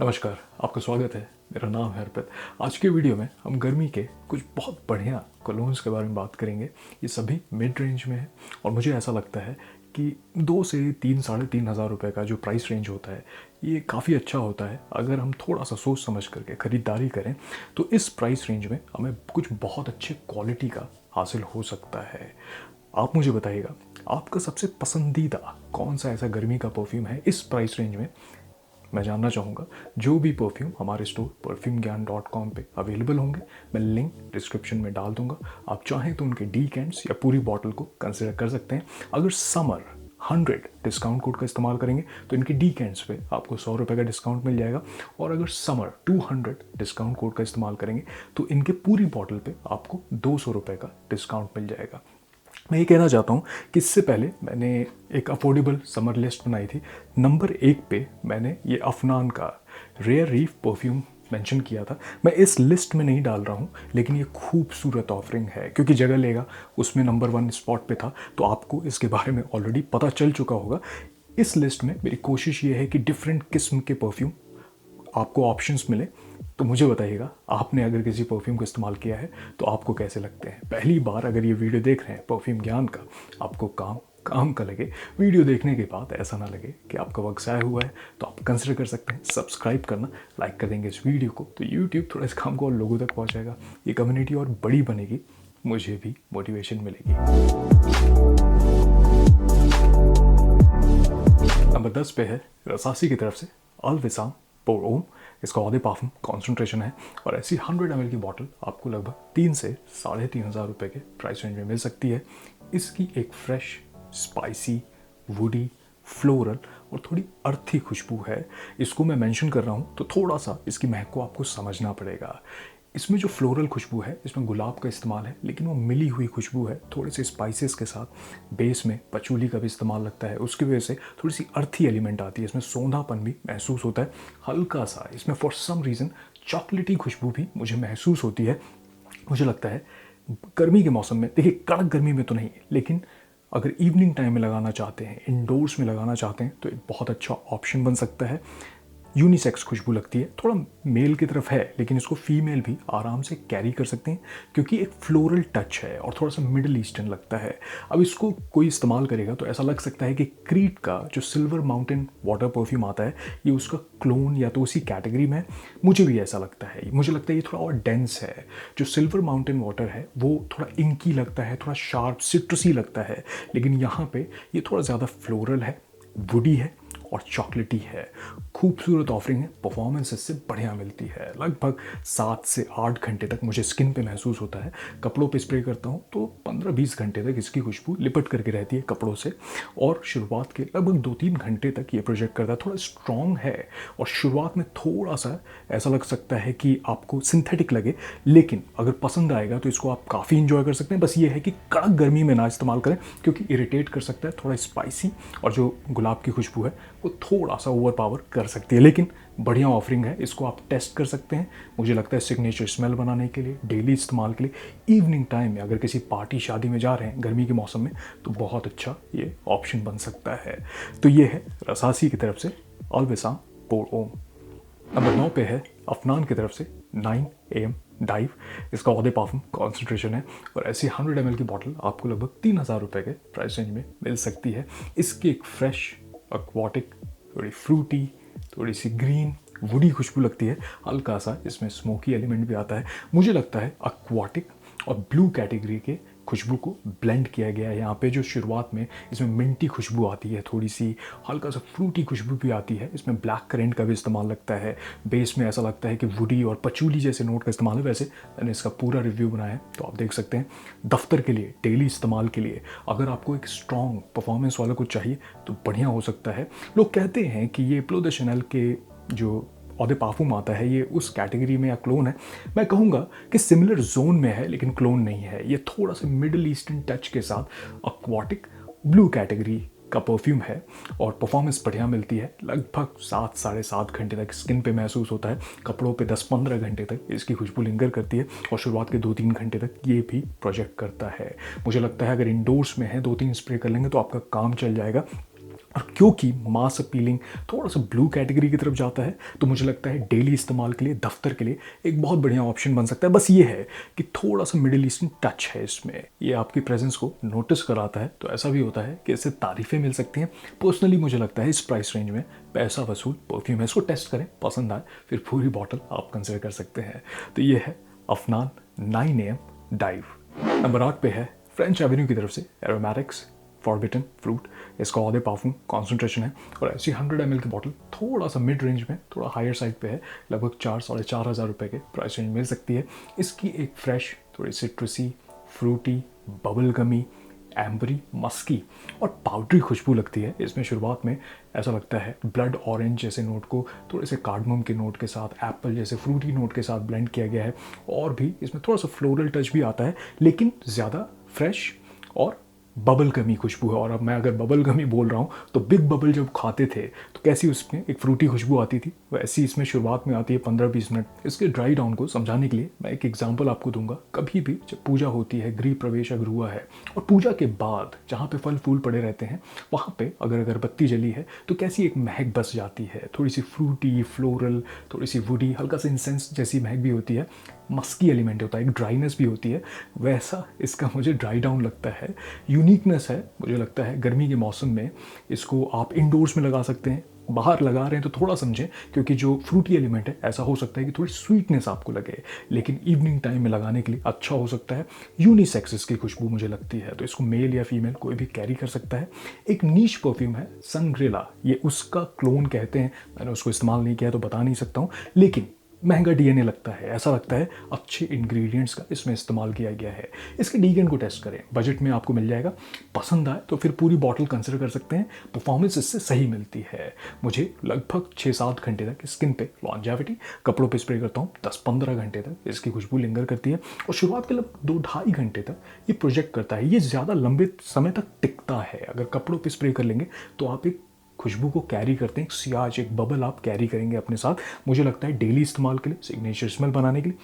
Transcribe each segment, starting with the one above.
नमस्कार, आपका स्वागत है। मेरा नाम है अर्पित। आज के वीडियो में हम गर्मी के कुछ बहुत बढ़िया कोलोन्स के बारे में बात करेंगे। ये सभी मिड रेंज में है और मुझे ऐसा लगता है कि 2 से 3 साढ़े 3 हज़ार रुपये का जो प्राइस रेंज होता है ये काफ़ी अच्छा होता है। अगर हम थोड़ा सा सोच समझ करके ख़रीदारी करें तो इस प्राइस रेंज में हमें कुछ बहुत अच्छे क्वालिटी का हासिल हो सकता है। आप मुझे बताइएगा, आपका सबसे पसंदीदा कौन सा ऐसा गर्मी का परफ्यूम है इस प्राइस रेंज में। मैं जानना चाहूँगा। जो भी परफ्यूम हमारे स्टोर perfumeGyan.com पे अवेलेबल होंगे, मैं लिंक डिस्क्रिप्शन में डाल दूँगा। आप चाहें तो उनके डीकेंट्स या पूरी बॉटल को कंसिडर कर सकते हैं। अगर समर 100 डिस्काउंट कोड का इस्तेमाल करेंगे तो इनके डीकेंट्स पे आपको 100 रुपये का डिस्काउंट मिल जाएगा, और अगर समर 200 डिस्काउंट कोड का इस्तेमाल करेंगे तो इनके पूरी बॉटल पे आपको 200 रुपये का डिस्काउंट मिल जाएगा। मैं ये कहना चाहता हूँ कि इससे पहले मैंने एक अफोर्डेबल समर लिस्ट बनाई थी। नंबर 1 पे मैंने ये अफनान का रेयर रीफ परफ्यूम मेंशन किया था। मैं इस लिस्ट में नहीं डाल रहा हूँ, लेकिन ये खूबसूरत ऑफरिंग है क्योंकि जगह लेगा उसमें नंबर 1 स्पॉट पे था, तो आपको इसके बारे में ऑलरेडी पता चल चुका होगा। इस लिस्ट में मेरी कोशिश ये है कि डिफरेंट किस्म के परफ्यूम आपको ऑप्शंस मिले। तो मुझे बताइएगा, आपने अगर किसी परफ्यूम को इस्तेमाल किया है तो आपको कैसे लगते हैं। पहली बार अगर ये वीडियो देख रहे हैं परफ्यूम ज्ञान का, आपको काम का लगे, वीडियो देखने के बाद ऐसा ना लगे कि आपका वक्त ज़ाया हुआ है, तो आप कंसिडर कर सकते हैं सब्सक्राइब करना। लाइक कर देंगे इस वीडियो को तो यूट्यूब थोड़ा इस काम को और लोगों तक पहुँचाएगा, ये कम्युनिटी और बड़ी बनेगी, मुझे भी मोटिवेशन मिलेगी। नंबर 10 पे है रसासी की तरफ से अल विसाम पोर ओम। इसका ऑदे पार्फम कॉन्सेंट्रेशन है और ऐसी 100 ml की बॉटल आपको लगभग 3 से साढ़े 3 हज़ार रुपये के प्राइस रेंज में मिल सकती है। इसकी एक फ्रेश, स्पाइसी, वुडी, फ्लोरल और थोड़ी अर्थी खुशबू है। इसको मैं मेंशन कर रहा हूँ तो थोड़ा सा इसकी महक को आपको समझना पड़ेगा। इसमें जो फ्लोरल खुशबू है, इसमें गुलाब का इस्तेमाल है, लेकिन वो मिली हुई खुशबू है थोड़े से स्पाइसेस के साथ। बेस में पचूली का भी इस्तेमाल लगता है, उसकी वजह से थोड़ी सी अर्थी एलिमेंट आती है। इसमें सौंधापन भी महसूस होता है हल्का सा। इसमें फॉर सम रीज़न चॉकलेटी खुशबू भी मुझे महसूस होती है। मुझे लगता है गर्मी के मौसम में, देखिए कड़क गर्मी में तो नहीं, लेकिन अगर इवनिंग टाइम में लगाना चाहते हैं, इंडोर्स में लगाना चाहते हैं, तो एक बहुत अच्छा ऑप्शन बन सकता है। यूनिसेक्स खुशबू लगती है, थोड़ा मेल की तरफ है, लेकिन इसको फीमेल भी आराम से कैरी कर सकते हैं क्योंकि एक फ्लोरल टच है और थोड़ा सा मिडिल ईस्टर्न लगता है। अब इसको कोई इस्तेमाल करेगा तो ऐसा लग सकता है कि क्रीट का जो सिल्वर माउंटेन वाटर परफ्यूम आता है ये उसका क्लोन या तो उसी कैटेगरी में है। मुझे भी ऐसा लगता है। मुझे लगता है ये थोड़ा और डेंस है। जो सिल्वर माउंटेन वाटर है वो थोड़ा इंकी लगता है, थोड़ा शार्प सिट्रसी लगता है, लेकिन यहाँ पे ये थोड़ा ज़्यादा फ्लोरल है, वुडी है और चॉकलेटी है। खूबसूरत ऑफरिंग है, परफॉर्मेंस इससे बढ़िया मिलती है। लगभग 7 से 8 घंटे तक मुझे स्किन पे महसूस होता है। कपड़ों पे स्प्रे करता हूँ तो 15-20 घंटे तक इसकी खुशबू लिपट करके रहती है कपड़ों से, और शुरुआत के लगभग 2-3 घंटे तक ये प्रोजेक्ट करता है। थोड़ा स्ट्रॉन्ग है और शुरुआत में थोड़ा सा ऐसा लग सकता है कि आपको सिंथेटिक लगे, लेकिन अगर पसंद आएगा तो इसको आप काफ़ी इंजॉय कर सकते हैं। बस ये है कि कड़क गर्मी में ना इस्तेमाल करें क्योंकि इरिटेट कर सकता है। थोड़ा स्पाइसी और जो गुलाब की खुशबू है वो थोड़ा सा ओवर पावर कर सकती है, लेकिन बढ़िया ऑफरिंग है। इसको आप टेस्ट कर सकते हैं। मुझे लगता है सिग्नेचर स्मेल बनाने के लिए, डेली इस्तेमाल के लिए, इवनिंग टाइम में अगर किसी पार्टी शादी में जा रहे हैं गर्मी के मौसम में तो बहुत अच्छा ये ऑप्शन बन सकता है। तो ये है रसासी की तरफ से अल विसाम पोर ओम। नंबर 9 पे है अफनान की तरफ से 9 AM डाइव। इसका ऑदे पार्फम कॉन्सेंट्रेशन है और ऐसी 100 ml की बॉटल आपको लगभग 3 हज़ार रुपये के प्राइस रेंज में मिल सकती है। इसकी एक फ्रेश, एक्वाटिक, थोड़ी फ्रूटी, थोड़ी सी ग्रीन, वुडी खुशबू लगती है। हल्का सा इसमें स्मोकी एलिमेंट भी आता है। मुझे लगता है एक्वाटिक और ब्लू कैटेगरी के खुशबू को ब्लेंड किया गया है यहाँ पे। जो शुरुआत में इसमें मिंटी खुशबू आती है, थोड़ी सी हल्का सा फ्रूटी खुशबू भी आती है। इसमें ब्लैक करेंट का भी इस्तेमाल लगता है। बेस में ऐसा लगता है कि वुडी और पचूली जैसे नोट का इस्तेमाल है। वैसे मैंने इसका पूरा रिव्यू बनाया है तो आप देख सकते हैं। दफ्तर के लिए, डेली इस्तेमाल के लिए, अगर आपको एक स्ट्रॉन्ग परफॉर्मेंस वाला कुछ चाहिए तो बढ़िया हो सकता है। लोग कहते हैं कि ये प्लो द शैनल के जो ऑदे पार्फूम आता है ये उस कैटेगरी में या क्लोन है। मैं कहूँगा कि सिमिलर जोन में है लेकिन क्लोन नहीं है। ये थोड़ा सा मिडिल ईस्टर्न टच के साथ एक्वाटिक ब्लू कैटेगरी का परफ्यूम है और परफॉर्मेंस बढ़िया मिलती है। लगभग 7 साढ़े 7 घंटे तक स्किन पे महसूस होता है। कपड़ों पे 10-15 घंटे तक इसकी खुशबू लिंगर करती है और शुरुआत के 2-3 घंटे तक ये भी प्रोजेक्ट करता है। मुझे लगता है अगर इंडोर्स में है 2-3 स्प्रे कर लेंगे तो आपका काम चल जाएगा। और क्योंकि मास अपीलिंग थोड़ा सा ब्लू कैटेगरी की तरफ जाता है, तो मुझे लगता है डेली इस्तेमाल के लिए, दफ्तर के लिए एक बहुत बढ़िया ऑप्शन बन सकता है। बस ये है कि थोड़ा सा मिडिल ईस्टर्न टच है इसमें, ये आपकी प्रेजेंस को नोटिस कराता है। तो ऐसा भी होता है कि इससे तारीफें मिल सकती हैं। पर्सनली मुझे लगता है इस प्राइस रेंज में पैसा वसूल परफ्यूम है। इसको टेस्ट करें, पसंद आए फिर पूरी बॉटल आप कंसिडर कर सकते हैं। तो ये है अफनान 9 AM डाइव। नंबर 8 पे है फ्रेंच एवेन्यू की तरफ से एरोमेटिक्स फॉरबिटन फ्रूट। इसका ऑधे पावरफुल कॉन्सेंट्रेशन है और ऐसी 100 ml की बॉटल थोड़ा सा मिड रेंज में, थोड़ा हायर साइड पे है, लगभग 4-4.5 हज़ार रुपये के प्राइस रेंज मिल सकती है। इसकी एक फ्रेश, थोड़ी सिट्रसी, फ्रूटी, बबल गमी, एम्बरी, मस्की और पाउडरी खुशबू लगती है इसमें। शुरुआत में ऐसा लगता है ब्लड ऑरेंज जैसे नोट को थोड़े से कार्डमम के नोट के साथ, एप्पल जैसे फ्रूटी नोट के साथ ब्लेंड किया गया है, और भी इसमें थोड़ा सा फ्लोरल टच भी आता है, लेकिन ज़्यादा फ्रेश और बबल गमी खुशबू है। और अब मैं अगर बबल गमी बोल रहा हूँ तो बिग बबल जब खाते थे तो कैसी उसमें एक फ्रूटी खुशबू आती थी, वैसी इसमें शुरुआत में आती है 15-20 मिनट। इसके ड्राई डाउन को समझाने के लिए मैं एक एग्जांपल आपको दूंगा। कभी भी जब पूजा होती है, गृह प्रवेश अगर हुआ है और पूजा के बाद जहाँ पे फल फूल पड़े रहते हैं वहाँ पे अगर अगरबत्ती जली है तो कैसी एक महक बस जाती है, थोड़ी सी फ्रूटी, फ्लोरल, थोड़ी सी वुडी, हल्का सा इंसेंस जैसी महक भी होती है, मस्की एलिमेंट होता है, एक ड्राइनेस भी होती है। वैसा इसका मुझे ड्राई डाउन लगता है, यूनिकनेस है। मुझे लगता है गर्मी के मौसम में इसको आप इंडोर्स में लगा सकते हैं। बाहर लगा रहे हैं तो थोड़ा समझें, क्योंकि जो फ्रूटी एलिमेंट है ऐसा हो सकता है कि थोड़ी स्वीटनेस आपको लगे, लेकिन इवनिंग टाइम में लगाने के लिए अच्छा हो सकता है। यूनिसेक्स इसकी खुशबू मुझे लगती है, तो इसको मेल या फीमेल कोई भी कैरी कर सकता है। एक नीश परफ्यूम है सनग्रेला, ये उसका क्लोन कहते हैं। मैंने उसको इस्तेमाल नहीं किया तो बता नहीं सकता हूँ, लेकिन महंगा डीएनए लगता है। ऐसा लगता है अच्छे इंग्रेडिएंट्स का इसमें इस्तेमाल किया गया है। इसके डीएन को टेस्ट करें, बजट में आपको मिल जाएगा। पसंद आए तो फिर पूरी बॉटल कंसिडर कर सकते हैं। परफॉर्मेंस इससे सही मिलती है। मुझे लगभग 6-7 घंटे तक स्किन पे लॉन्जेविटी, कपड़ों पे स्प्रे करता हूँ 10-15 घंटे तक इसकी खुशबू लिंगर करती है, और शुरुआत के लगभग 2-2.5 घंटे तक ये प्रोजेक्ट करता है। ये ज़्यादा लंबे समय तक टिकता है। अगर कपड़ों पे स्प्रे कर लेंगे तो आप एक खुशबू को कैरी करते हैं, एक सियाज, एक बबल आप कैरी करेंगे अपने साथ। मुझे लगता है डेली इस्तेमाल के लिए, सिग्नेचर स्मेल बनाने के लिए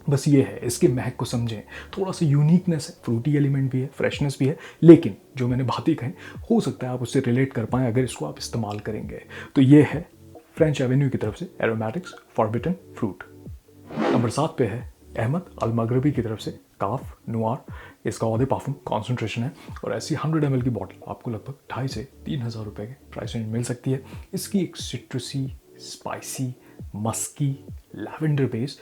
बस ये है। इसके महक को समझें, थोड़ा सा यूनिकनेस है, फ्रूटी एलिमेंट भी है, फ्रेशनेस भी है, लेकिन जो मैंने बातें कहीं हो सकता है आप उससे रिलेट कर पाएँ अगर इसको आप इस्तेमाल करेंगे। तो ये है फ्रेंच एवेन्यू की तरफ से एरोमेटिक्स फॉरबिटन फ्रूट। नंबर 7 पे है अहमद अल मगरबी की तरफ से काफ नुआर। इसका ऑधे पाफुम कॉन्सेंट्रेशन है और ऐसी 100 ml की बॉटल आपको लगभग 2,500 से 3,000 रुपये के प्राइस रेंज मिल सकती है। इसकी एक citrusy, spicy, musky, lavender base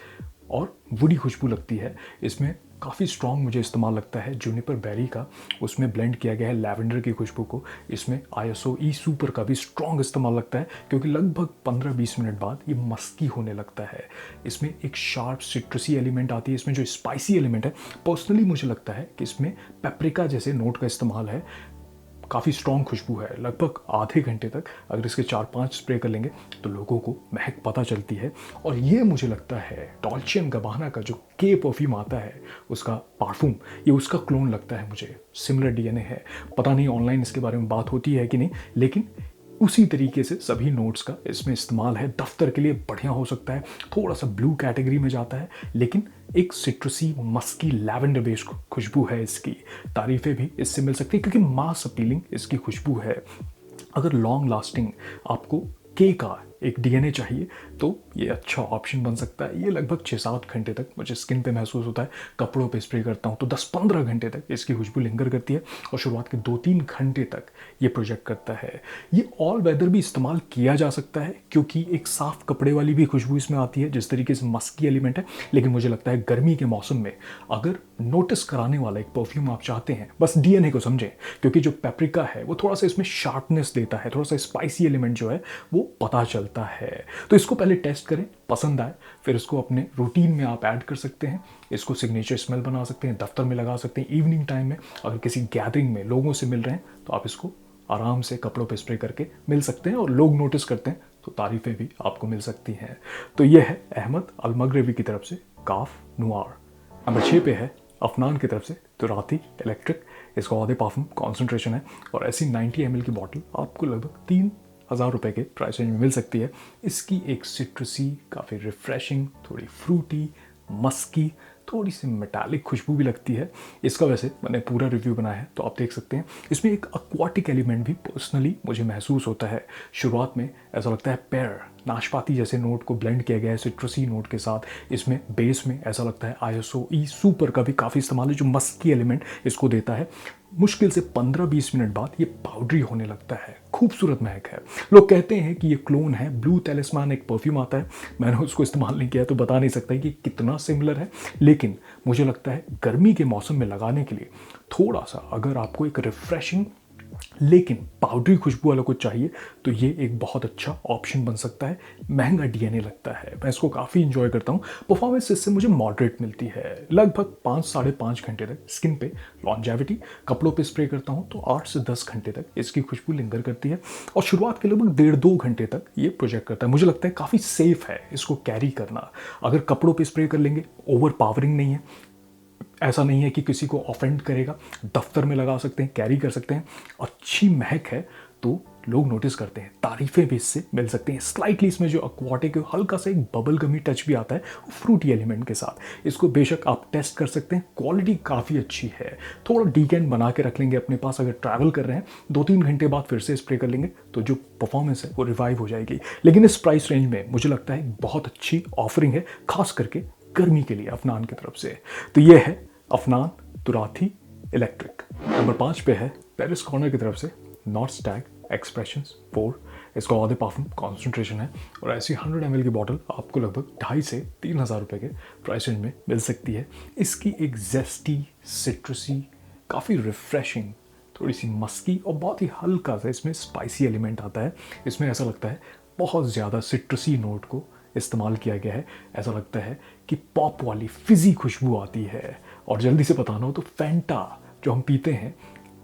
और वुडी खुशबू लगती है। इसमें काफ़ी स्ट्रॉन्ग मुझे इस्तेमाल लगता है जूनिपर बेरी का, उसमें ब्लेंड किया गया है लैवेंडर की खुशबू को। इसमें ISO ई सुपर का भी स्ट्रॉन्ग इस्तेमाल लगता है, क्योंकि लगभग 15-20 मिनट बाद ये मस्की होने लगता है। इसमें एक शार्प सिट्रसी एलिमेंट आती है। इसमें जो स्पाइसी एलिमेंट है, पर्सनली मुझे लगता है कि इसमें पेपरिका जैसे नोट का इस्तेमाल है। काफ़ी स्ट्रॉन्ग खुशबू है। लगभग आधे घंटे तक अगर इसके 4-5 स्प्रे कर लेंगे तो लोगों को महक पता चलती है। और ये मुझे लगता है डॉल्चे एंड गबाना का जो के परफ्यूम आता है, उसका पारफ्यूम, ये उसका क्लोन लगता है मुझे। सिमिलर डीएनए है। पता नहीं ऑनलाइन इसके बारे में बात होती है कि नहीं, लेकिन उसी तरीके से सभी नोट्स का इसमें इस्तेमाल है। दफ्तर के लिए बढ़िया हो सकता है। थोड़ा सा ब्लू कैटेगरी में जाता है, लेकिन एक सिट्रसी, मस्की, लैवेंडर बेस्ड खुशबू है इसकी। तारीफें भी इससे मिल सकती है क्योंकि मास अपीलिंग इसकी खुशबू है। अगर लॉन्ग लास्टिंग आपको के का एक डीएनए चाहिए तो ये अच्छा ऑप्शन बन सकता है। ये लगभग 6-7 घंटे तक मुझे स्किन पे महसूस होता है। कपड़ों पे स्प्रे करता हूँ तो 10-15 घंटे तक इसकी खुशबू लिंगर करती है, और शुरुआत के 2-3 घंटे तक ये प्रोजेक्ट करता है। ये ऑल वेदर भी इस्तेमाल किया जा सकता है, क्योंकि एक साफ कपड़े वाली भी खुशबू इसमें आती है जिस तरीके से मस्की एलिमेंट है। लेकिन मुझे लगता है गर्मी के मौसम में अगर नोटिस कराने वाला एक परफ्यूम आप चाहते हैं, बस डीएनए को समझें, क्योंकि जो पेपरिका है वो थोड़ा सा इसमें शार्पनेस देता है, थोड़ा सा स्पाइसी एलिमेंट जो है वो पता चलता है। तो इसको पहले टेस्ट करें, पसंद आए फिर इसको अपने रूटीन में आप ऐड कर सकते हैं। इसको सिग्नेचर स्मेल बना सकते हैं, दफ्तर में लगा सकते हैं। इवनिंग टाइम में अगर किसी गैदरिंग में लोगों से मिल रहे हैं तो आप इसको आराम से कपड़ों पे स्प्रे करके मिल सकते हैं, और लोग नोटिस करते हैं तो तारीफें भी आपको मिल सकती हैं। तो यह है अहमद अल मगरबी की तरफ से काफ नुआर। नंबर 6 पे है अफनान की तरफ से तुराती इलेक्ट्रिक। इसका ऑधे पाफुम कॉन्सेंट्रेशन है और ऐसी 90 ml की बॉटल आपको लगभग 3,000 रुपये के प्राइस रेंज में मिल सकती है। इसकी एक सिट्रसी, काफ़ी रिफ्रेशिंग, थोड़ी फ्रूटी, मस्की, थोड़ी सी मेटालिक खुशबू भी लगती है। इसका वैसे मैंने पूरा रिव्यू बनाया है तो आप देख सकते हैं। इसमें एक एक्वाटिक एलिमेंट भी पर्सनली मुझे महसूस होता है। शुरुआत में ऐसा लगता है पेयर नाशपाती जैसे नोट को ब्लेंड किया गया है सिट्रसी नोट के साथ। इसमें बेस में ऐसा लगता है ISO-E सुपर का भी काफ़ी इस्तेमाल है जो मस्की एलिमेंट इसको देता है। मुश्किल से 15-20 मिनट बाद ये पाउडरी होने लगता है। खूबसूरत महक है। लोग कहते हैं कि ये क्लोन है। ब्लू टेलिस्मान एक परफ्यूम आता है, मैंने उसको इस्तेमाल नहीं किया तो बता नहीं सकता कि कितना सिमिलर है, लेकिन मुझे लगता है गर्मी के मौसम में लगाने के लिए थोड़ा सा अगर आपको एक रिफ्रेशिंग लेकिन पाउडरी खुशबू वाला कुछ चाहिए तो ये एक बहुत अच्छा ऑप्शन बन सकता है। महंगा DNA लगता है, मैं इसको काफ़ी इंजॉय करता हूँ। परफॉर्मेंस इससे मुझे मॉडरेट मिलती है, लगभग 5-5.5 घंटे तक स्किन पे लॉन्जेविटी। कपड़ों पे स्प्रे करता हूँ तो 8 से 10 घंटे तक इसकी खुशबू लिंगर करती है और शुरुआत के लगभग 1.5-2 घंटे तक ये प्रोजेक्ट करता है। मुझे लगता है काफ़ी सेफ है इसको कैरी करना। अगर कपड़ों पर स्प्रे कर लेंगे, ओवर पावरिंग नहीं है, ऐसा नहीं है कि किसी को ऑफेंड करेगा, दफ्तर में लगा सकते हैं, कैरी कर सकते हैं। अच्छी महक है तो लोग नोटिस करते हैं, तारीफें भी इससे मिल सकती हैं। स्लाइटली इसमें जो एक्वाटिक हल्का सा एक बबल गमी टच भी आता है फ्रूटी एलिमेंट के साथ। इसको बेशक आप टेस्ट कर सकते हैं, क्वालिटी काफ़ी अच्छी है। थोड़ा डीकेंट बना के रख लेंगे अपने पास, अगर ट्रैवल कर रहे हैं 2-3 घंटे बाद फिर से स्प्रे कर लेंगे तो जो परफॉर्मेंस है वो रिवाइव हो जाएगी। लेकिन इस प्राइस रेंज में मुझे लगता है बहुत अच्छी ऑफरिंग है, खास करके गर्मी के लिए अफनान की तरफ से। तो ये है अफनान तुराथी इलेक्ट्रिक। नंबर 5 पे है पेरिस कॉर्नर की तरफ से नॉर्थ स्टैग एक्सप्रेशंस 4। इसका ऑधे पार्फम कॉन्सेंट्रेशन है और ऐसी 100 ml की बॉटल आपको लगभग 2,500 से 3,000 रुपये के प्राइस रेंज में मिल सकती है। इसकी एक जेस्टी सिट्रसी, काफ़ी रिफ्रेशिंग, थोड़ी सी मस्की और बहुत ही हल्का सा इसमें स्पाइसी एलिमेंट आता है। इसमें ऐसा लगता है बहुत ज़्यादा सिट्रसी नोट को इस्तेमाल किया गया है। ऐसा लगता है कि पॉप वाली फिजी खुशबू आती है। और जल्दी से बताना हो तो फैंटा जो हम पीते हैं,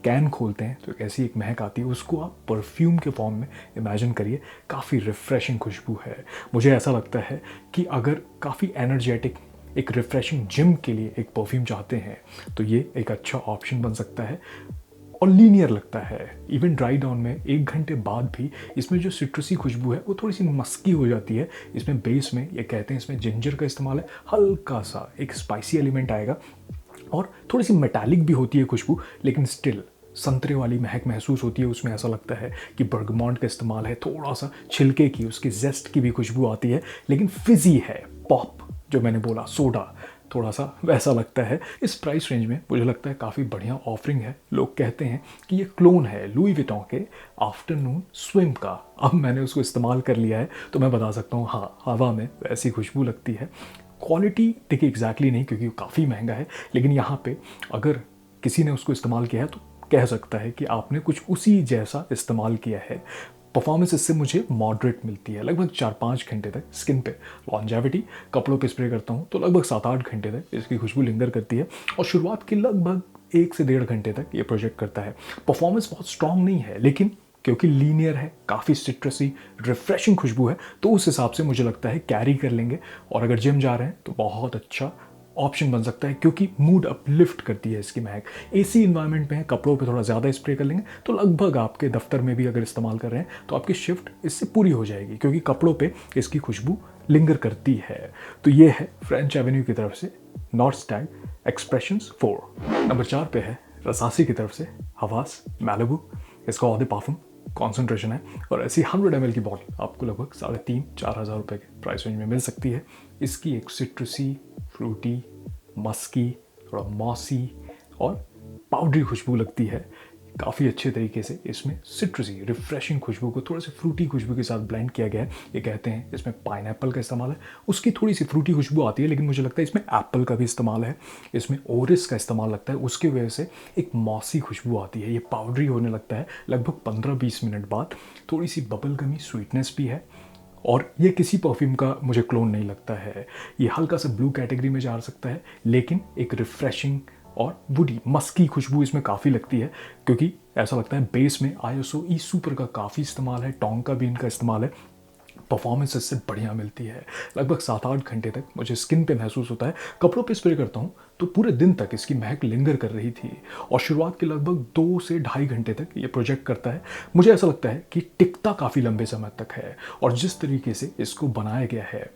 कैन खोलते हैं तो ऐसी एक महक आती है, उसको आप परफ्यूम के फॉर्म में इमेजिन करिए। काफ़ी रिफ्रेशिंग खुशबू है। मुझे ऐसा लगता है कि अगर काफ़ी एनर्जेटिक एक रिफ्रेशिंग जिम के लिए एक परफ्यूम चाहते हैं तो ये एक अच्छा ऑप्शन बन सकता है और लीनियर लगता है। इवन ड्राई डाउन में 1 घंटे बाद भी इसमें जो सिट्रसी खुशबू है वो थोड़ी सी मस्की हो जाती है। इसमें बेस में ये कहते हैं इसमें जिंजर का इस्तेमाल है, हल्का सा एक स्पाइसी एलिमेंट आएगा और थोड़ी सी मेटालिक भी होती है खुशबू, लेकिन स्टिल संतरे वाली महक महसूस होती है। उसमें ऐसा लगता है कि बर्गमॉन्ट का इस्तेमाल है, थोड़ा सा छिलके की, उसकी जेस्ट की भी खुशबू आती है, लेकिन फिजी है। पॉप जो मैंने बोला, सोडा, थोड़ा सा वैसा लगता है। इस प्राइस रेंज में मुझे लगता है काफ़ी बढ़िया ऑफरिंग है। लोग कहते हैं कि ये क्लोन है लुई विटॉन के आफ्टरनून स्विम का। अब मैंने उसको इस्तेमाल कर लिया है तो मैं बता सकता हूँ, हाँ, हवा में वैसी खुशबू लगती है। क्वालिटी देखिए एग्जैक्टली नहीं क्योंकि काफ़ी महंगा है, लेकिन यहाँ पे अगर किसी ने उसको इस्तेमाल किया है तो कह सकता है कि आपने कुछ उसी जैसा इस्तेमाल किया है। परफॉर्मेंस इससे मुझे मॉडरेट मिलती है, लगभग 4-5 घंटे तक स्किन पे लॉन्जेविटी। कपड़ों पे स्प्रे करता हूँ तो लगभग 7-8 घंटे तक इसकी खुशबू लिंगर करती है और शुरुआत के लगभग 1 से 1.5 घंटे तक ये प्रोजेक्ट करता है। परफॉर्मेंस बहुत स्ट्रॉन्ग नहीं है, लेकिन क्योंकि लीनियर है, काफ़ी सिट्रसी रिफ्रेशिंग खुशबू है, तो उस हिसाब से मुझे लगता है कैरी कर लेंगे। और अगर जिम जा रहे हैं तो बहुत अच्छा ऑप्शन बन सकता है क्योंकि मूड अपलिफ्ट करती है इसकी महक। AC इन्वायरमेंट में है, कपड़ों पे थोड़ा ज़्यादा स्प्रे कर लेंगे तो लगभग आपके दफ्तर में भी अगर इस्तेमाल कर रहे हैं तो आपकी शिफ्ट इससे पूरी हो जाएगी क्योंकि कपड़ों पे इसकी खुशबू लिंगर करती है। तो ये है फ्रेंच एवेन्यू की तरफ से नॉर्थ स्टैग एक्सप्रेशंस 4। नंबर 4 पे है रसासी की तरफ से हवास मैलिबू। इसका ऑधे पार्फम कॉन्सेंट्रेशन है और ऐसी 100 ml की बॉटल आपको लगभग 3,500-4,000 रुपये के प्राइस रेंज में मिल सकती है। इसकी एक सिट्रसी, फ्रूटी, मस्की, थोड़ा मॉसी और पाउडरी खुशबू लगती है। काफ़ी अच्छे तरीके से इसमें सिट्रसी रिफ्रेशिंग खुशबू को थोड़ा सी फ्रूटी खुशबू के साथ ब्लेंड किया गया है। ये कहते हैं इसमें पाइनएप्पल का इस्तेमाल है, उसकी थोड़ी सी फ्रूटी खुशबू आती है, लेकिन मुझे लगता है इसमें एप्पल का भी इस्तेमाल है, इसमें ओरिस का इस्तेमाल लगता है, उसकी वजह से एक मॉसी खुशबू आती है। ये पाउडरी होने लगता है लगभग 15-20 मिनट बाद। थोड़ी सी बबल गमी स्वीटनेस भी है और ये किसी परफ्यूम का मुझे क्लोन नहीं लगता है। ये हल्का सा ब्लू कैटेगरी में जा सकता है, लेकिन एक रिफ्रेशिंग और वुडी मस्की खुशबू इसमें काफ़ी लगती है क्योंकि ऐसा लगता है बेस में ISO-E सुपर का काफ़ी इस्तेमाल है, टोंका बीन का इस्तेमाल है। परफॉर्मेंस इससे बढ़िया मिलती है। लगभग 7-8 घंटे तक मुझे स्किन पे महसूस होता है। कपड़ों पे स्प्रे करता हूँ तो पूरे दिन तक इसकी महक लिंगर कर रही थी और शुरुआत के लगभग 2 से 2.5 घंटे तक ये प्रोजेक्ट करता है। मुझे ऐसा लगता है कि टिकता काफ़ी लंबे समय तक है और जिस तरीके से इसको बनाया गया है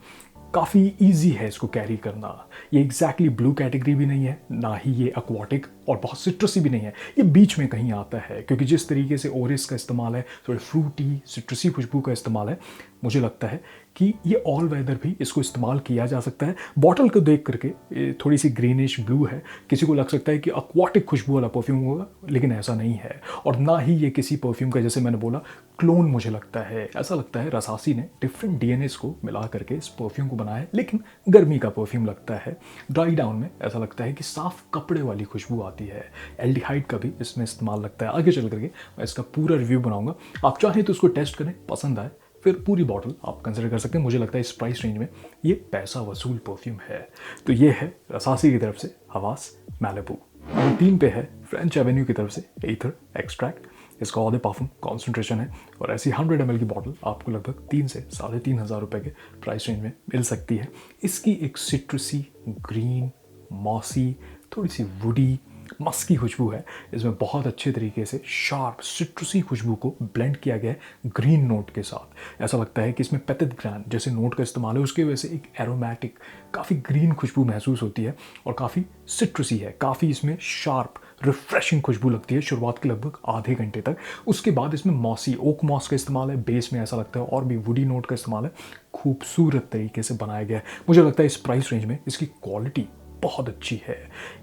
काफ़ी इजी है इसको कैरी करना। ये एग्जैक्टली ब्लू कैटेगरी भी नहीं है, ना ही ये एक्वाटिक और बहुत सिट्रसी भी नहीं है, ये बीच में कहीं आता है। क्योंकि जिस तरीके से ओरिस का इस्तेमाल है, थोड़ी फ्रूटी सिट्रसी खुशबू का इस्तेमाल है, मुझे लगता है कि ये ऑल वेदर भी इसको इस्तेमाल किया जा सकता है। बॉटल को देख करके ये थोड़ी सी ग्रीनिश ब्लू है, किसी को लग सकता है कि एक्वाटिक खुशबू वाला परफ्यूम होगा, लेकिन ऐसा नहीं है। और ना ही ये किसी परफ्यूम का, जैसे मैंने बोला, क्लोन मुझे लगता है। ऐसा लगता है रसासी ने डिफरेंट डीएनएस को मिला करके इस परफ्यूम को बनाया है, लेकिन गर्मी का परफ्यूम लगता है। ड्राई डाउन में ऐसा लगता है कि साफ कपड़े वाली खुशबू आती है। एल्डिहाइड का भी इसमें इस्तेमाल लगता है। आगे चल करके मैं इसका पूरा रिव्यू बनाऊंगा, आप चाहें तो इसको टेस्ट करें, पसंद आए फिर पूरी बॉटल आप कंसिडर कर सकते हैं। मुझे लगता है इस प्राइस रेंज में ये पैसा वसूल परफ्यूम है। तो ये है रसासी की तरफ से हवास मैलिबू। नंबर 3 पे है फ्रेंच एवेन्यू की तरफ से एथर एक्सट्रैक्ट। इसका ऑधे पार्फुम कॉन्सेंट्रेशन है और ऐसी 100 ml की बॉटल आपको लगभग 3 से 3,500 रुपये के प्राइस रेंज में मिल सकती है। इसकी एक सिट्रसी, ग्रीन, मॉसी, थोड़ी सी वुडी, मस्की खुशबू है। इसमें बहुत अच्छे तरीके से शार्प सिट्रसी खुशबू को ब्लेंड किया गया है ग्रीन नोट के साथ। ऐसा लगता है कि इसमें पेथिक ग्रैंड जैसे नोट का इस्तेमाल है, उसकी वजह से एक एरोमेटिक काफ़ी ग्रीन खुशबू महसूस होती है और काफ़ी सिट्रसी है। काफ़ी इसमें शार्प रिफ्रेशिंग खुशबू लगती है शुरुआत के लगभग आधे घंटे तक। उसके बाद इसमें मॉसी, ओक मॉस का इस्तेमाल है बेस में, ऐसा लगता है, और भी वुडी नोट का इस्तेमाल है। खूबसूरत तरीके से बनाया गया है। मुझे लगता है इस प्राइस रेंज में इसकी क्वालिटी बहुत अच्छी है।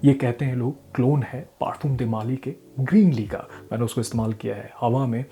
ये कहते हैं लोग क्लोन है पार्फूम दे माली के ग्रीन ली का। मैंने उसको इस्तेमाल किया है। हवा में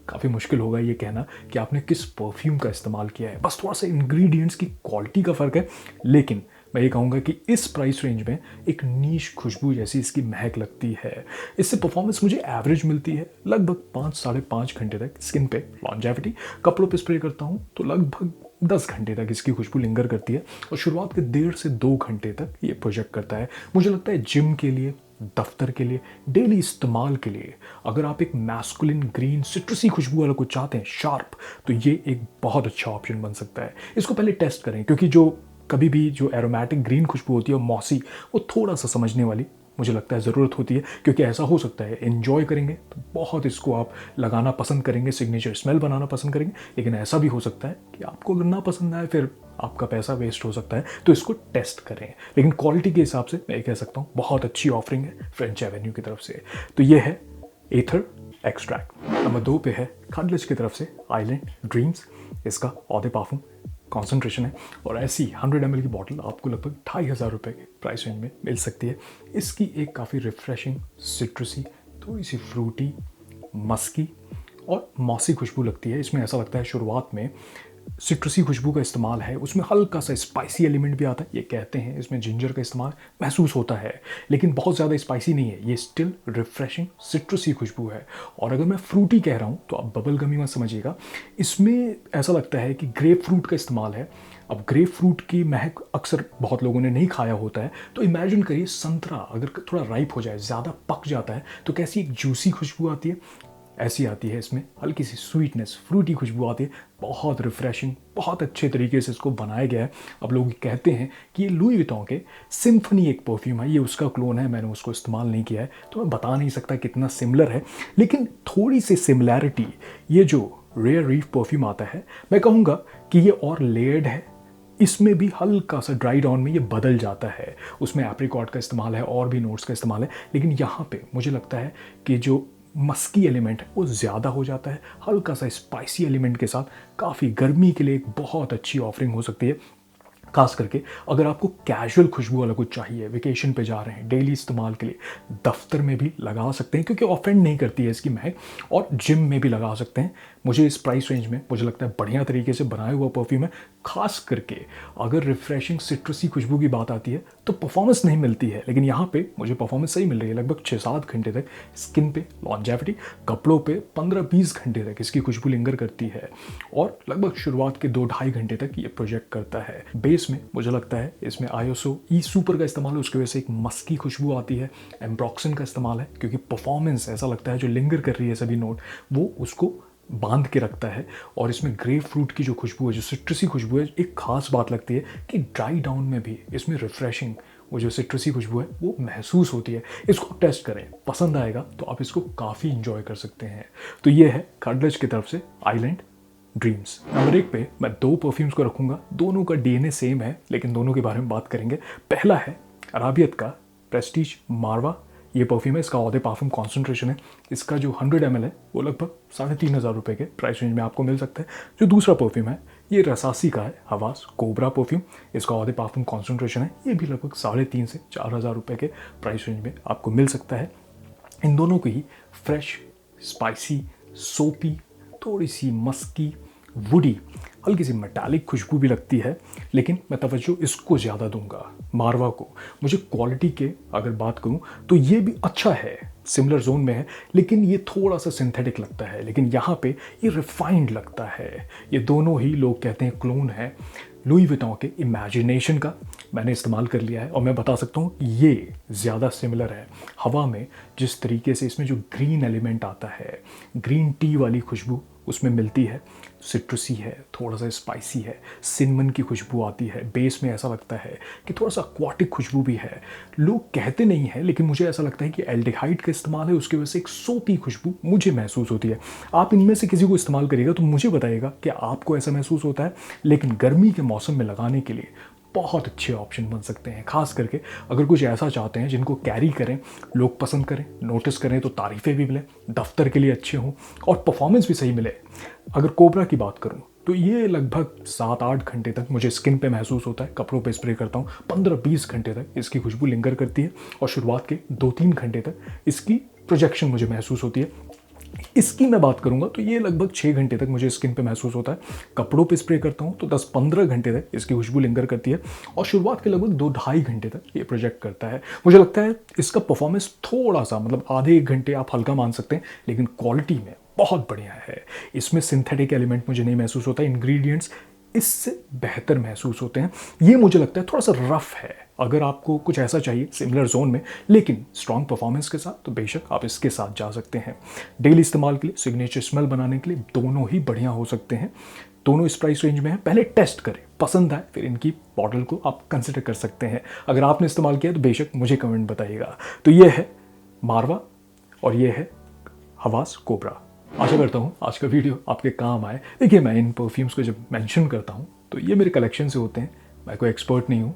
काफ़ी मुश्किल होगा ये कहना कि आपने किस परफ्यूम का इस्तेमाल किया है, बस थोड़ा सा इंग्रेडिएंट्स की क्वालिटी का फ़र्क है। लेकिन मैं ये कहूँगा कि इस प्राइस रेंज में एक नीश खुशबू जैसी इसकी महक लगती है। इससे परफॉर्मेंस मुझे एवरेज मिलती है, लगभग 5-5.5 घंटे तक स्किन पे लॉन्जेविटी। कपड़ों पे स्प्रे करता हूँ तो लगभग 10 घंटे तक इसकी खुशबू लिंगर करती है और शुरुआत के 1.5 से 2 घंटे तक ये प्रोजेक्ट करता है। मुझे लगता है जिम के लिए, दफ्तर के लिए, डेली इस्तेमाल के लिए, अगर आप एक मैस्कुलिन ग्रीन सिट्रसी खुशबू वाला कुछ चाहते हैं शार्प, तो ये एक बहुत अच्छा ऑप्शन बन सकता है। इसको पहले टेस्ट करें, क्योंकि जो कभी भी जो एरोमेटिक ग्रीन खुशबू होती है मॉसी, वो थोड़ा सा समझने वाली मुझे लगता है ज़रूरत होती है। क्योंकि ऐसा हो सकता है एंजॉय करेंगे तो बहुत इसको आप लगाना पसंद करेंगे, सिग्नेचर स्मेल बनाना पसंद करेंगे, लेकिन ऐसा भी हो सकता है कि आपको अगर ना पसंद आए फिर आपका पैसा वेस्ट हो सकता है। तो इसको टेस्ट करें। लेकिन क्वालिटी के हिसाब से मैं कह सकता हूँ बहुत अच्छी ऑफरिंग है फ्रेंच एवेन्यू की तरफ से। तो ये है एथर एक्सट्रैक्ट। नंबर 2 पे है खडलिच की तरफ से आइलैंड ड्रीम्स। इसका ऑधे पार्फूम कॉन्सेंट्रेशन है और ऐसी 100 ml की बॉटल आपको लगभग 2,500 रुपये के प्राइस रेंज में मिल सकती है। इसकी एक काफ़ी रिफ्रेशिंग, सिट्रसी, थोड़ी सी फ्रूटी, मस्की और मॉसी खुशबू लगती है। इसमें ऐसा लगता है शुरुआत में सिट्रसी खुशबू का इस्तेमाल है, उसमें हल्का सा स्पाइसी एलिमेंट भी आता है। ये कहते हैं इसमें जिंजर का इस्तेमाल महसूस होता है, लेकिन बहुत ज़्यादा स्पाइसी नहीं है। ये स्टिल रिफ्रेशिंग सिट्रसी खुशबू है। और अगर मैं फ्रूटी कह रहा हूँ तो आप बबल गमी मत समझिएगा। इसमें ऐसा लगता है कि ग्रेप फ्रूट का इस्तेमाल है। अब ग्रेप फ्रूट की महक अक्सर बहुत लोगों ने नहीं खाया होता है, तो इमेजिन करिए संतरा अगर थोड़ा राइप हो जाए, ज़्यादा पक जाता है, तो कैसी एक जूसी खुशबू आती है, ऐसी आती है। इसमें हल्की सी स्वीटनेस, फ्रूटी खुशबू आती है। बहुत रिफ्रेशिंग, बहुत अच्छे तरीके से इसको बनाया गया है। अब लोग कहते हैं कि ये लुई विटॉन के सिम्फनी एक परफ्यूम है, ये उसका क्लोन है। मैंने उसको इस्तेमाल नहीं किया है तो मैं बता नहीं सकता कितना सिमिलर है, लेकिन थोड़ी सी सिमिलैरिटी ये जो रेयर रीफ परफ्यूम आता है, मैं कहूँगा कि ये और लेयर्ड है। इसमें भी हल्का सा ड्राई डाउन में ये बदल जाता है। उसमें एप्रिकॉट का इस्तेमाल है और भी नोट्स का इस्तेमाल है, लेकिन यहाँ पे मुझे लगता है कि जो मस्की एलिमेंट है वो ज़्यादा हो जाता है। हल्का सा स्पाइसी एलिमेंट के साथ काफ़ी गर्मी के लिए एक बहुत अच्छी ऑफरिंग हो सकती है। खास करके अगर आपको कैजुअल खुशबू वाला कुछ चाहिए, वेकेशन पे जा रहे हैं, डेली इस्तेमाल के लिए, दफ्तर में भी लगा सकते हैं क्योंकि ऑफेंड नहीं करती है इसकी महक, और जिम में भी लगा सकते हैं। मुझे इस प्राइस रेंज में मुझे लगता है बढ़िया तरीके से बनाया हुआ परफ्यूम है। खास करके अगर रिफ्रेशिंग सिट्रसी खुशबू की बात आती है तो परफॉर्मेंस नहीं मिलती है, लेकिन यहाँ पे मुझे परफॉर्मेंस सही मिल रही है। लगभग 6-7 घंटे तक स्किन पे लॉन्जेविटी, कपड़ों पे 15-20 घंटे तक इसकी खुशबू लिंगर करती है और लगभग शुरुआत के 2-2.5 घंटे तक ये प्रोजेक्ट करता है। बेस में मुझे लगता है इसमें आईएसओ ई सुपर का इस्तेमाल है, उसकी वजह से एक मस्की खुशबू आती है। एम्ब्रॉक्सन का इस्तेमाल है क्योंकि परफॉर्मेंस ऐसा लगता है जो लिंगर कर रही है सभी नोट, वो उसको बांध के रखता है। और इसमें ग्रेप फ्रूट की जो खुशबू है, जो सिट्रसी खुशबू है, एक खास बात लगती है कि ड्राई डाउन में भी इसमें रिफ्रेशिंग वो जो सिट्रसी खुशबू है वो महसूस होती है। इसको टेस्ट करें, पसंद आएगा तो आप इसको काफ़ी इंजॉय कर सकते हैं। तो ये है खडलच की तरफ से आइलैंड ड्रीम्स। नंबर 1 पे मैं 2 परफ्यूम्स को रखूंगा, दोनों का डीएनए सेम है लेकिन दोनों के बारे में बात करेंगे। पहला है अराबियत का प्रेस्टीज मारवा। ये परफ्यूम है, इसका ऑदे पार्फुम कॉन्सेंट्रेशन है। इसका जो 100 ml है वो लगभग 3,500 रुपये के प्राइस रेंज में आपको मिल सकता है। जो दूसरा परफ्यूम है ये रसासी का है, हवास कोबरा परफ्यूम। इसका ऑदे पार्फुम कॉन्सेंट्रेशन है, ये भी लगभग 3,500 से 4,000 रुपये के प्राइस रेंज में आपको मिल सकता है। इन दोनों की ही फ्रेश, स्पाइसी, सोपी, थोड़ी सी मस्की, वुडी, हल्की सी मेटालिक खुशबू भी लगती है, लेकिन मैं तवज्जो इसको ज़्यादा दूंगा मारवा को। मुझे क्वालिटी के अगर बात करूं तो ये भी अच्छा है, सिमिलर जोन में है, लेकिन ये थोड़ा सा सिंथेटिक लगता है, लेकिन यहाँ पे ये रिफाइंड लगता है। ये दोनों ही लोग कहते हैं क्लोन है लुई विटॉन के इमेजिनेशन का। मैंने इस्तेमाल कर लिया है और मैं बता सकता हूँ ये ज़्यादा सिमिलर है। हवा में जिस तरीके से इसमें जो ग्रीन एलिमेंट आता है, ग्रीन टी वाली खुशबू उसमें मिलती है, सिट्रसी है, थोड़ा सा स्पाइसी है, सिनमन की खुशबू आती है, बेस में ऐसा लगता है कि थोड़ा सा एक्वाटिक खुशबू भी है। लोग कहते नहीं हैं लेकिन मुझे ऐसा लगता है कि एल्डिहाइड का इस्तेमाल है, उसकी वजह से एक सोपी खुशबू मुझे महसूस होती है। आप इनमें से किसी को इस्तेमाल करिएगा तो मुझे बताइएगा कि आपको ऐसा महसूस होता है। लेकिन गर्मी के मौसम में लगाने के लिए बहुत अच्छे ऑप्शन बन सकते हैं, खास करके अगर कुछ ऐसा चाहते हैं जिनको कैरी करें, लोग पसंद करें, नोटिस करें, तो तारीफ़ें भी मिलें, दफ्तर के लिए अच्छे हों और परफॉर्मेंस भी सही मिले। अगर कोबरा की बात करूं तो ये लगभग 7-8 घंटे तक मुझे स्किन पे महसूस होता है, कपड़ों पे स्प्रे करता हूँ 15-20 घंटे तक इसकी खुशबू लिंगर करती है और शुरुआत के 2-3 घंटे तक इसकी प्रोजेक्शन मुझे महसूस होती है। इसकी मैं बात करूंगा तो ये लगभग 6 घंटे तक मुझे स्किन पे महसूस होता है, कपड़ों पे स्प्रे करता हूं तो 10-15 घंटे तक इसकी खुशबू लिंगर करती है और शुरुआत के लगभग 2-2.5 घंटे तक ये प्रोजेक्ट करता है। मुझे लगता है इसका परफॉर्मेंस थोड़ा सा मतलब आधे 1 घंटे आप हल्का मान सकते हैं, लेकिन क्वालिटी में बहुत बढ़िया है। इसमें सिंथेटिक एलिमेंट मुझे नहीं महसूस होता, इंग्रेडिएंट्स इससे बेहतर महसूस होते हैं। ये मुझे लगता है थोड़ा सा रफ है। अगर आपको कुछ ऐसा चाहिए सिमिलर जोन में लेकिन स्ट्रॉन्ग परफॉर्मेंस के साथ, तो बेशक आप इसके साथ जा सकते हैं। डेली इस्तेमाल के लिए, सिग्नेचर स्मेल बनाने के लिए दोनों ही बढ़िया हो सकते हैं। दोनों इस प्राइस रेंज में है। पहले टेस्ट करें, पसंद आए फिर इनकी बॉटल को आप कंसिडर कर सकते हैं। अगर आपने इस्तेमाल किया तो बेशक मुझे कमेंट बताइएगा। तो ये है मारवा और ये है हवास कोबरा। आशा करता हूँ आज का वीडियो आपके काम आए। देखिए, मैं इन परफ्यूम्स को जब मेंशन करता हूँ तो ये मेरे कलेक्शन से होते हैं, मैं कोई एक्सपर्ट नहीं हूँ।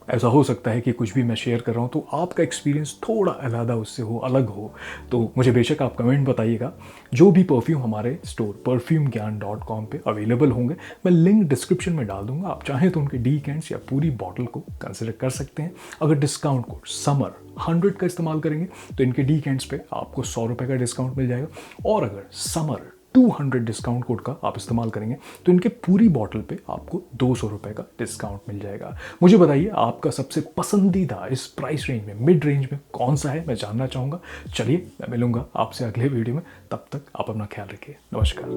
ऐसा हो सकता है कि कुछ भी मैं शेयर कर रहा हूँ तो आपका एक्सपीरियंस थोड़ा अलग उससे हो, अलग हो, तो मुझे बेशक आप कमेंट बताइएगा। जो भी परफ्यूम हमारे स्टोर perfumgyan.com पे अवेलेबल होंगे, मैं लिंक डिस्क्रिप्शन में डाल दूंगा। आप चाहें तो उनके डीकेंट्स या पूरी बॉटल को कंसिडर कर सकते हैं। अगर डिस्काउंट कोड समर 100 का इस्तेमाल करेंगे तो इनके डीकेंट्स पे आपको 100 रुपये का डिस्काउंट मिल जाएगा, और अगर समर 200 डिस्काउंट कोड का आप इस्तेमाल करेंगे तो इनके पूरी बॉटल पे आपको 200 रुपये का डिस्काउंट मिल जाएगा। मुझे बताइए आपका सबसे पसंदीदा इस प्राइस रेंज में, मिड रेंज में कौन सा है, मैं जानना चाहूँगा। चलिए, मैं मिलूंगा आपसे अगले वीडियो में, तब तक आप अपना ख्याल रखिए। नमस्कार।